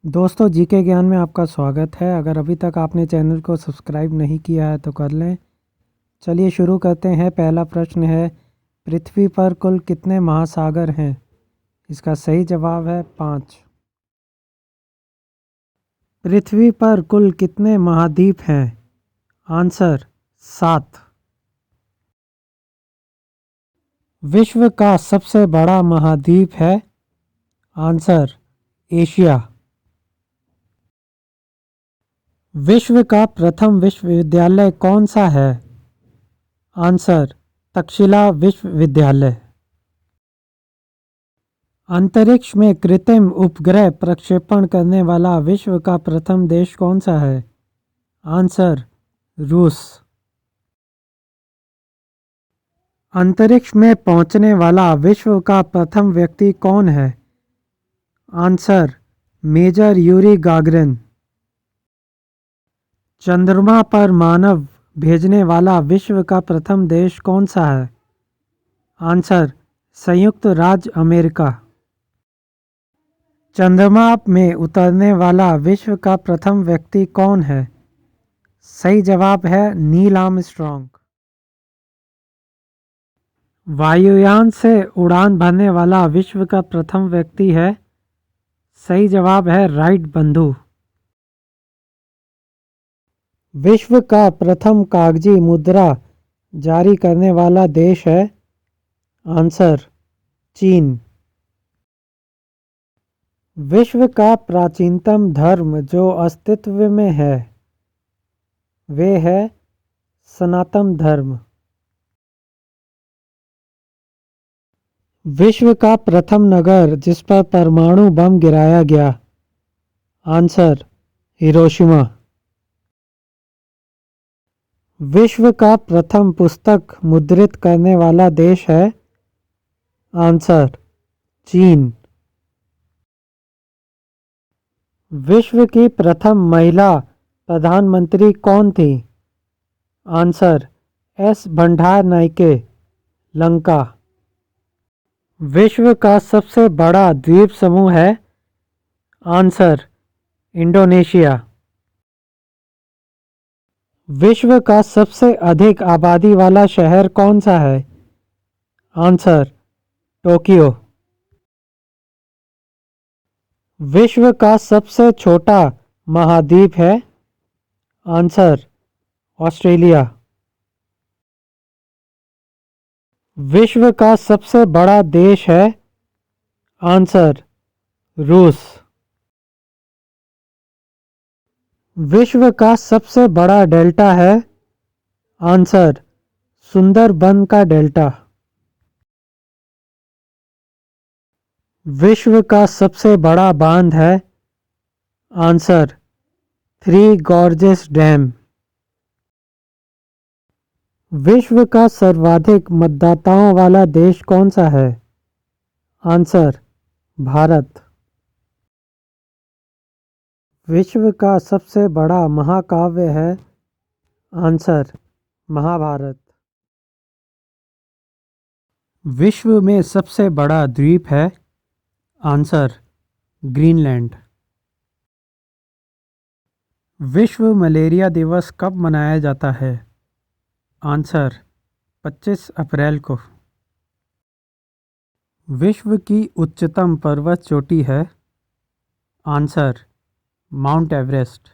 दोस्तों जीके ज्ञान में आपका स्वागत है। अगर अभी तक आपने चैनल को सब्सक्राइब नहीं किया है तो कर लें। चलिए शुरू करते हैं। पहला प्रश्न है, पृथ्वी पर कुल कितने महासागर हैं? इसका सही जवाब है 5। पृथ्वी पर कुल कितने महाद्वीप हैं? आंसर 7। विश्व का सबसे बड़ा महाद्वीप है? Answer Asia. विश्व का प्रथम विश्वविद्यालय कौन सा है? आंसर तक्षशिला विश्वविद्यालय। अंतरिक्ष में कृत्रिम उपग्रह प्रक्षेपण करने वाला विश्व का प्रथम देश कौन सा है? आंसर रूस। अंतरिक्ष में पहुंचने वाला विश्व का प्रथम व्यक्ति कौन है? Answer major Yuri Gagarin. चंद्रमा पर मानव भेजने वाला विश्व का प्रथम देश कौन सा है? आंसर संयुक्त राज्य अमेरिका। चंद्रमा में उतरने वाला विश्व का प्रथम व्यक्ति कौन है? सही जवाब है नील आर्मस्ट्रॉन्ग। वायुयान से उड़ान भरने वाला विश्व का प्रथम व्यक्ति है? सही जवाब है राइट बंधु। विश्व का प्रथम कागजी मुद्रा जारी करने वाला देश है? आंसर चीन। विश्व का प्राचीनतम धर्म जो अस्तित्व में है वे है सनातन धर्म। विश्व का प्रथम नगर जिस पर परमाणु बम गिराया गया? Answer Hiroshima. विश्व का प्रथम पुस्तक मुद्रित करने वाला देश है? आंसर चीन। विश्व की प्रथम महिला प्रधानमंत्री कौन थी? आंसर एस भंडार नायके, लंका। विश्व का सबसे बड़ा द्वीप समूह है? Answer Indonesia. विश्व का सबसे अधिक आबादी वाला शहर कौन सा है? Answer Tokyo. विश्व का सबसे छोटा महाद्वीप है? Answer Australia. विश्व का सबसे बड़ा देश है? आंसर रूस। विश्व का सबसे बड़ा डेल्टा है? आंसर सुंदरबन का डेल्टा। विश्व का सबसे बड़ा बांध है? Answer three gorges dam. विश्व का सर्वाधिक मतदाताओं वाला देश कौन सा है? आंसर भारत। विश्व का सबसे बड़ा महाकाव्य है? आंसर महाभारत। विश्व में सबसे बड़ा द्वीप है? Answer Greenland. विश्व मलेरिया दिवस कब मनाया जाता है? आंसर 25 अप्रैल को। विश्व की उच्चतम पर्वत चोटी है? Answer mount Everest.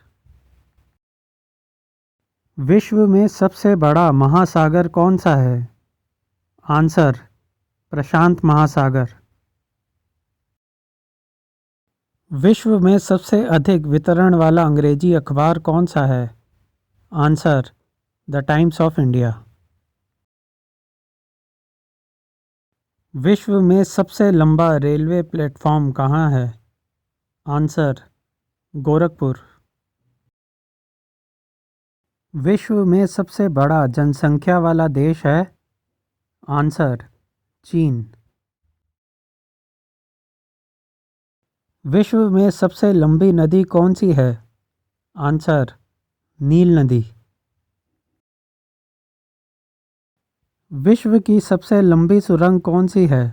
विश्व में सबसे बड़ा महासागर कौन सा है? आंसर प्रशांत महासागर। विश्व में सबसे अधिक वितरण वाला अंग्रेजी अखबार कौन सा है? Answer the times of India. विश्व में सबसे लंबा रेलवे प्लेटफॉर्म कहाँ है? आंसर गोरखपुर। विश्व में सबसे बड़ा जनसंख्या वाला देश है? आंसर चीन। विश्व में सबसे लंबी नदी कौन सी है? आंसर नील नदी। विश्व की सबसे लंबी सुरंग कौन सी है?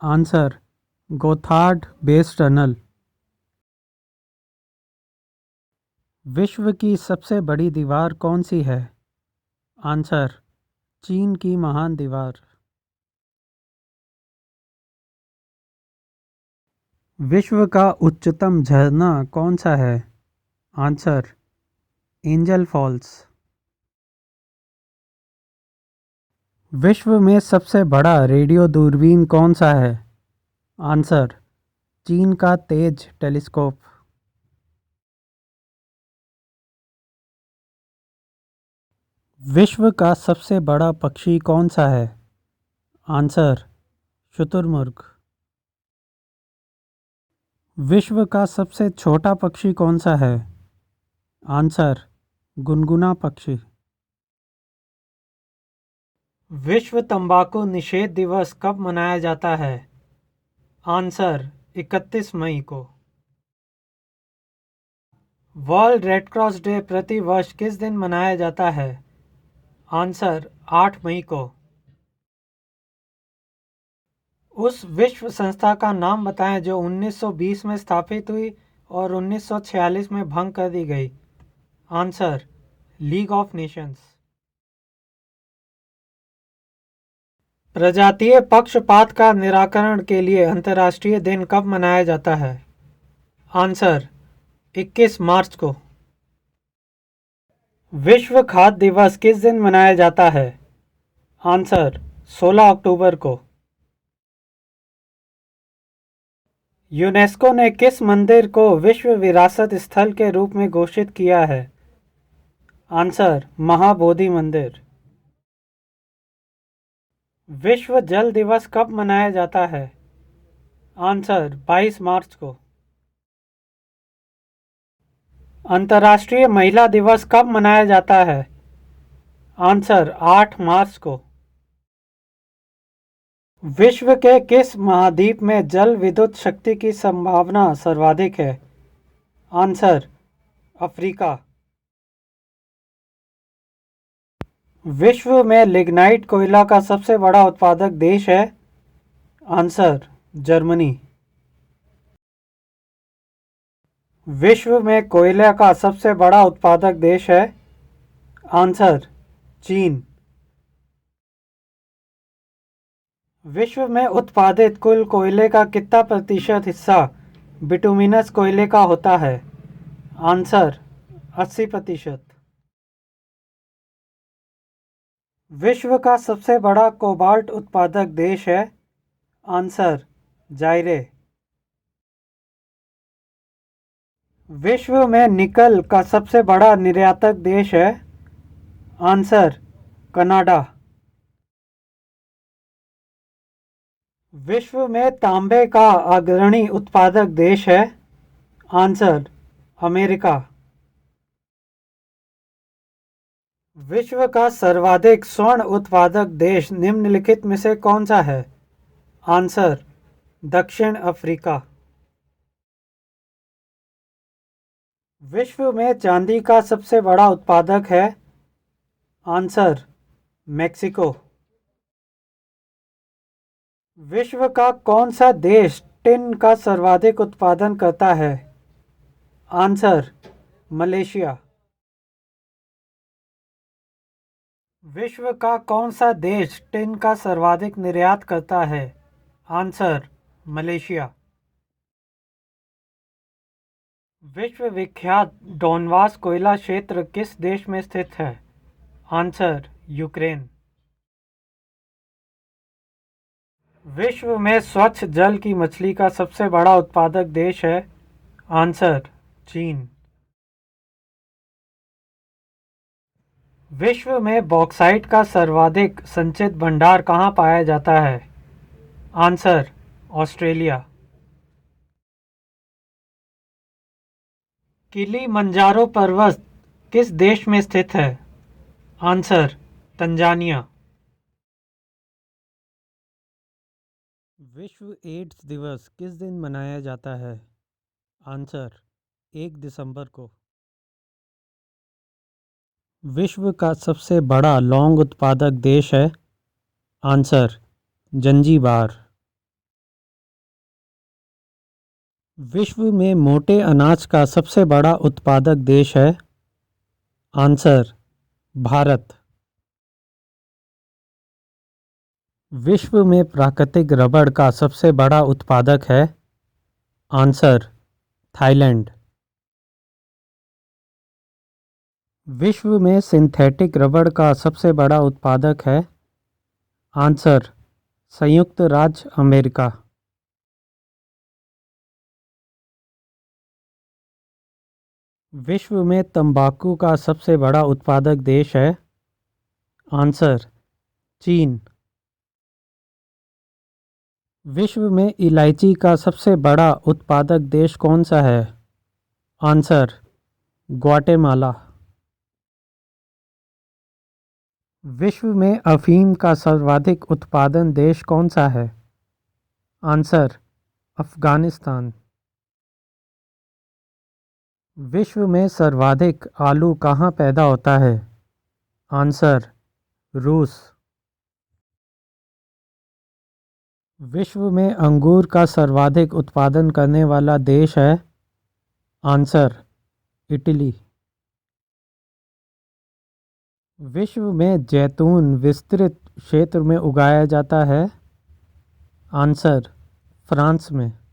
Answer Gotthard base tunnel. विश्व की सबसे बड़ी दीवार कौन सी है? आंसर, चीन की महान दीवार। विश्व का उच्चतम झरना कौन सा है? Answer, Angel Falls. विश्व में सबसे बड़ा रेडियो दूरबीन कौन सा है? आंसर, चीन का तेज टेलीस्कोप। विश्व का सबसे बड़ा पक्षी कौन सा है? आंसर, शुतुरमुर्ग। विश्व का सबसे छोटा पक्षी कौन सा है? आंसर, गुनगुना पक्षी। विश्व तंबाकू निषेध दिवस कब मनाया जाता है? आंसर, 31 मई को। वर्ल्ड रेड क्रॉस डे प्रति वर्ष किस दिन मनाया जाता है? आंसर, 8 मई को। उस विश्व संस्था का नाम बताएं जो 1920 में स्थापित हुई और 1946 में भंग कर दी गई। Answer, league of nations. प्रजातीय पक्षपात का निराकरण के लिए अंतर्राष्ट्रीय दिन कब मनाया जाता है? आंसर, 21 मार्च को। विश्व खाद्य दिवस किस दिन मनाया जाता है? आंसर, 16 अक्टूबर को। यूनेस्को ने किस मंदिर को विश्व विरासत स्थल के रूप में घोषित किया है? आंसर, महाबोधि मंदिर। विश्व जल दिवस कब मनाया जाता है? आंसर, 22 मार्च को। अंतर्राष्ट्रीय महिला दिवस कब मनाया जाता है? आंसर, 8 मार्च को। विश्व के किस महाद्वीप में जल विद्युत शक्ति की संभावना सर्वाधिक है? Answer, Africa. विश्व में लिग्नाइट कोयला का सबसे बड़ा उत्पादक देश है? Answer, Germany. विश्व में कोयले का सबसे बड़ा उत्पादक देश है? आंसर, चीन। विश्व में उत्पादित कुल कोयले का कितना प्रतिशत हिस्सा बिटुमिनस कोयले का होता है? आंसर, 80%। विश्व का सबसे बड़ा कोबाल्ट उत्पादक देश है? आंसर, जायरे। विश्व में निकल का सबसे बड़ा निर्यातक देश है? Answer, Canada. विश्व में तांबे का अग्रणी उत्पादक देश है? Answer, America. विश्व का सर्वाधिक स्वर्ण उत्पादक देश निम्नलिखित में से कौन सा है? आंसर, दक्षिण अफ्रीका। विश्व में चांदी का सबसे बड़ा उत्पादक है? Answer, Mexico. विश्व का कौन सा देश टिन का सर्वाधिक उत्पादन करता है? Answer, Malaysia. विश्व का कौन सा देश टिन का सर्वाधिक निर्यात करता है? Answer, Malaysia. विश्व विख्यात डोनबास कोयला क्षेत्र किस देश में स्थित है? Answer, Ukraine. विश्व में स्वच्छ जल की मछली का सबसे बड़ा उत्पादक देश है? आंसर, चीन। विश्व में बॉक्साइट का सर्वाधिक संचित भंडार कहाँ पाया जाता है? Answer, Australia. किलिमंजारो पर्वत किस देश में स्थित है? Answer, Tanzania. विश्व एड्स दिवस किस दिन मनाया जाता है? आंसर, 1 दिसंबर को। विश्व का सबसे बड़ा लौंग उत्पादक देश है? Answer, Zanzibar. विश्व में मोटे अनाज का सबसे बड़ा उत्पादक देश है? आंसर भारत। विश्व में प्राकृतिक रबड़ का सबसे बड़ा उत्पादक है। Answer Thailand. विश्व में सिंथेटिक रबड़ का सबसे बड़ा उत्पादक है। आंसर संयुक्त राज्य अमेरिका। विश्व में तंबाकू का सबसे बड़ा उत्पादक देश है। आंसर चीन। विश्व में इलायची का सबसे बड़ा उत्पादक देश कौन सा है? Answer Guatemala. विश्व में अफीम का सर्वाधिक उत्पादन देश कौन सा है? आंसर अफगानिस्तान। विश्व में सर्वाधिक आलू कहाँ पैदा होता है? आंसर रूस। विश्व में अंगूर का सर्वाधिक उत्पादन करने वाला देश है। Answer Italy. विश्व में जैतून विस्तृत क्षेत्र में उगाया जाता है। आंसर फ्रांस में।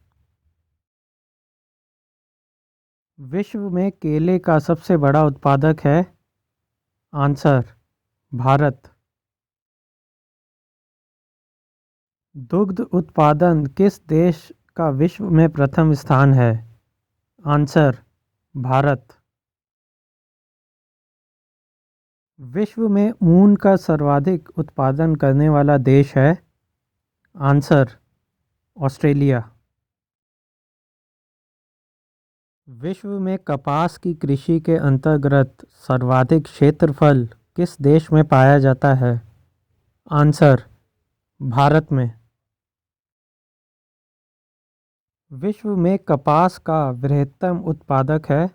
विश्व में केले का सबसे बड़ा उत्पादक है। आंसर भारत। दुग्ध उत्पादन किस देश का विश्व में प्रथम स्थान है? आंसर भारत। विश्व में ऊन का सर्वाधिक उत्पादन करने वाला देश है। Answer Australia. विश्व में कपास की कृषि के अंतर्गत सर्वाधिक क्षेत्रफल किस देश में पाया जाता है? आंसर भारत में। विश्व में कपास का बृहत्तम उत्पादक है।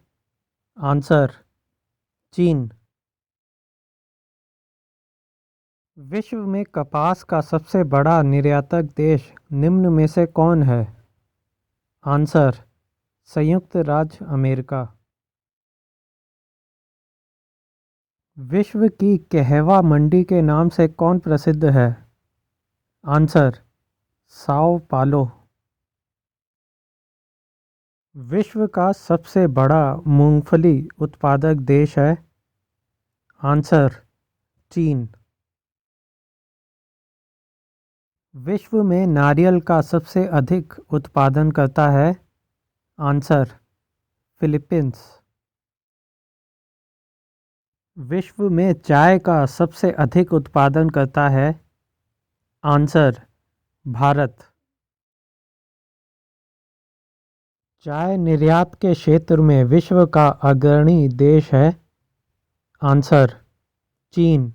आंसर चीन। विश्व में कपास का सबसे बड़ा निर्यातक देश निम्न में से कौन है? आंसर संयुक्त राज्य अमेरिका। विश्व की कहवा मंडी के नाम से कौन प्रसिद्ध है? आंसर साओ पालो। विश्व का सबसे बड़ा मूंगफली उत्पादक देश है। आंसर चीन। विश्व में नारियल का सबसे अधिक उत्पादन करता है। Answer Philippines. विश्व में चाय का सबसे अधिक उत्पादन करता है। आंसर भारत। चाय निर्यात के क्षेत्र में विश्व का अग्रणी देश है। आंसर चीन।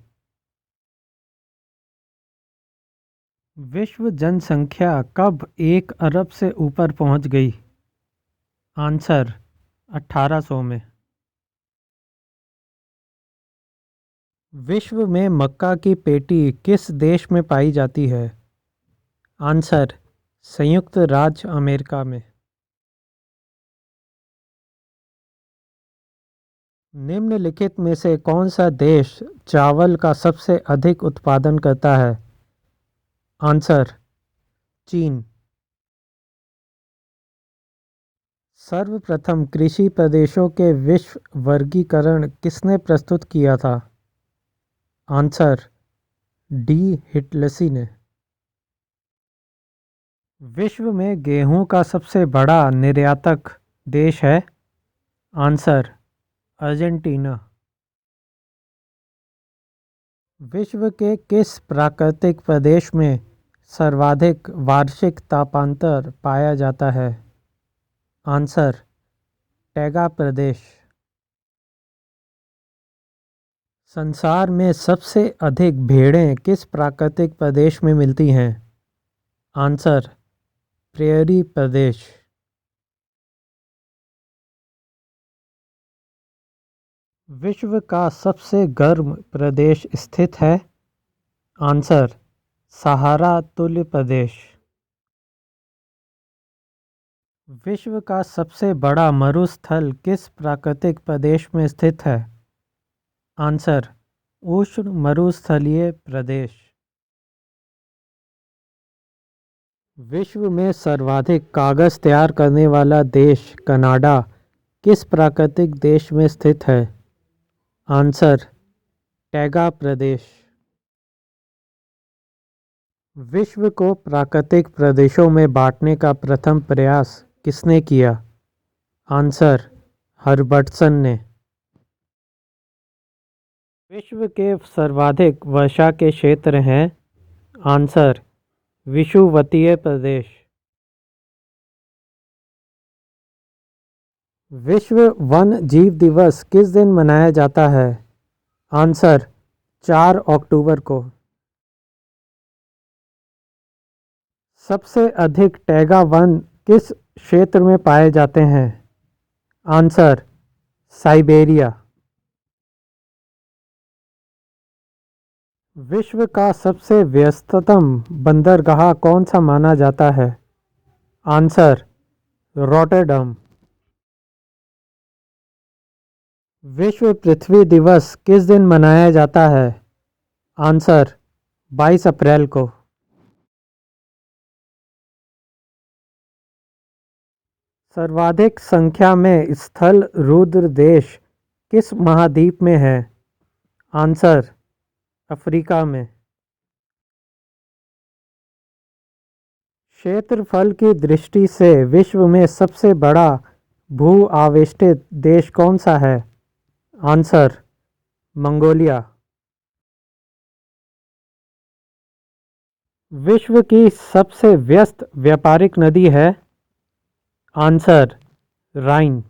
विश्व जनसंख्या कब 1 अरब से ऊपर पहुंच गई? आंसर 1800 में। विश्व में मक्का की पेटी किस देश में पाई जाती है? आंसर संयुक्त राज्य अमेरिका में। निम्नलिखित में से कौन सा देश चावल का सबसे अधिक उत्पादन करता है? आंसर चीन। सर्वप्रथम कृषि प्रदेशों के विश्व वर्गीकरण किसने प्रस्तुत किया था? आंसर डी हिटलसी ने। विश्व में गेहूं का सबसे बड़ा निर्यातक देश है। Answer Argentina. विश्व के किस प्राकृतिक प्रदेश में सर्वाधिक वार्षिक तापांतर पाया जाता है? आंसर टैगा प्रदेश। संसार में सबसे अधिक भेड़ें किस प्राकृतिक प्रदेश में मिलती हैं? आंसर प्रेयरी प्रदेश। विश्व का सबसे गर्म प्रदेश स्थित है। आंसर सहारा तुल्य प्रदेश। विश्व का सबसे बड़ा मरुस्थल किस प्राकृतिक प्रदेश में स्थित है? आंसर उष्ण मरुस्थलीय प्रदेश। विश्व में सर्वाधिक कागज तैयार करने वाला देश कनाडा किस प्राकृतिक देश में स्थित है? आंसर टैगा प्रदेश। विश्व को प्राकृतिक प्रदेशों में बांटने का प्रथम प्रयास किसने किया? आंसर हर्बर्टसन ने। विश्व के सर्वाधिक वर्षा के क्षेत्र हैं? आंसर विषुवतीय प्रदेश। विश्व वन जीव दिवस किस दिन मनाया जाता है? आंसर 4 अक्टूबर को। सबसे अधिक टैगा वन किस क्षेत्र में पाए जाते हैं? Answer Siberia. विश्व का सबसे व्यस्ततम बंदरगाह कौन सा माना जाता है? Answer Rotterdam. विश्व पृथ्वी दिवस किस दिन मनाया जाता है? आंसर 22 अप्रैल को। सर्वाधिक संख्या में स्थल रुद्र देश किस महाद्वीप में है? आंसर अफ्रीका में। क्षेत्रफल की दृष्टि से विश्व में सबसे बड़ा भू आवेष्टित देश कौन सा है? Answer Mongolia. विश्व की सबसे व्यस्त व्यापारिक नदी है? आंसर राइन।